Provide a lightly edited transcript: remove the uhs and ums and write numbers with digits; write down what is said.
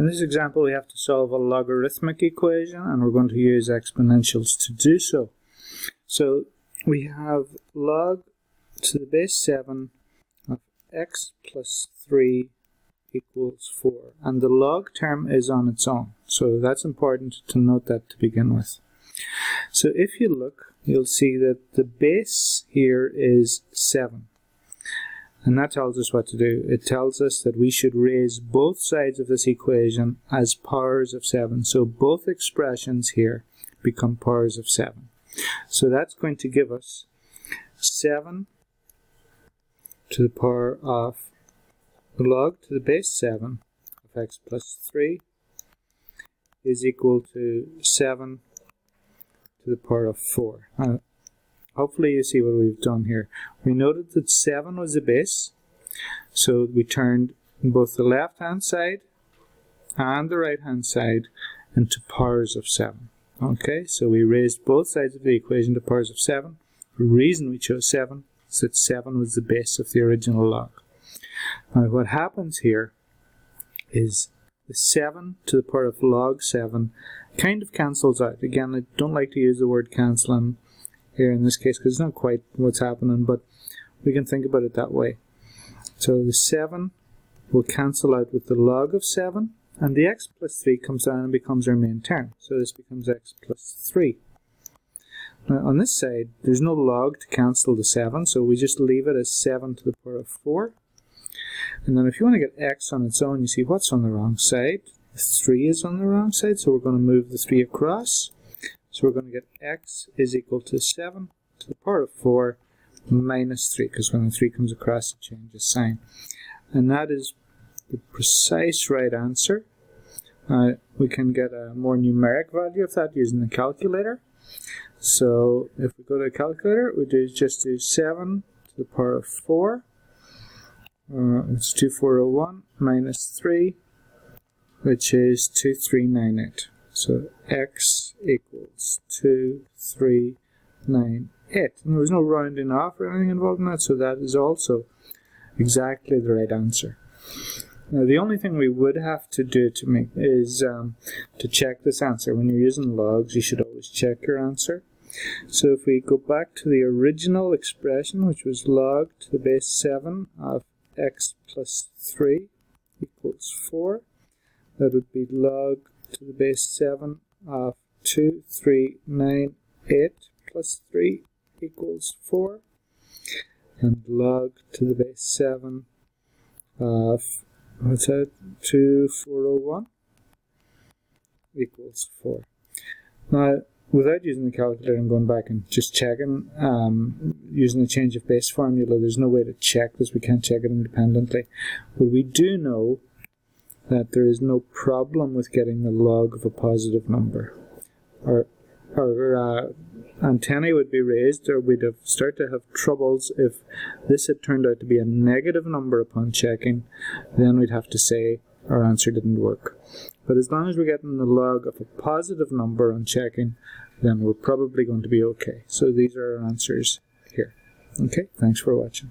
In this example, we have to solve a logarithmic equation, and we're going to use exponentials to do so. So we have log to the base 7 of x plus 3 equals 4, and the log term is on its own, so that's important to note that to begin with. So if you look, you'll see that the base here is 7. And that tells us what to do. It tells us that we should raise both sides of this equation as powers of 7. So both expressions here become powers of 7. So that's going to give us 7 to the power of log to the base 7 of x plus 3 is equal to 7 to the power of 4. Hopefully you see what we've done here. We noted that 7 was the base, so we turned both the left hand side and the right hand side into powers of 7. Okay, so we raised both sides of the equation to powers of 7. The reason we chose 7 is that 7 was the base of the original log. Now what happens here is the 7 to the power of log 7 kind of cancels out. Again, I don't like to use the word cancelling here in this case because it's not quite what's happening, but we can think about it that way. So the 7 will cancel out with the log of 7, and the x plus 3 comes down and becomes our main term. So this becomes x plus 3. Now on this side, there's no log to cancel the 7, so we just leave it as 7 to the power of 4. And then if you want to get x on its own, you see what's on the wrong side. The 3 is on the wrong side, so we're going to move the 3 across. So we're going to get x is equal to 7 to the power of 4 minus 3, because when the 3 comes across it changes sign. And that is the precise right answer. We can get a more numeric value of that using the calculator. So if we go to the calculator, we just do 7 to the power of 4. It's 2401 minus 3, which is 2398. So x equals 2398. And there was no rounding off or anything involved in that, so that is also exactly the right answer. Now the only thing we would have to do to make is to check this answer. When you're using logs, you should always check your answer. So if we go back to the original expression, which was log to the base 7 of x plus 3 equals 4, that would be log to the base 7 of 2398 plus 3 equals 4, and log to the base 7 of, what's that, 2401 equals 4. Now, without using the calculator and going back and just checking, using the change of base formula, there's no way to check this. We can't check it independently. But we do know that there is no problem with getting the log of a positive number. Our antennae would be raised, or we'd start to have troubles if this had turned out to be a negative number upon checking. Then we'd have to say our answer didn't work. But as long as we're getting the log of a positive number on checking, then we're probably going to be okay. So these are our answers here. Okay, thanks for watching.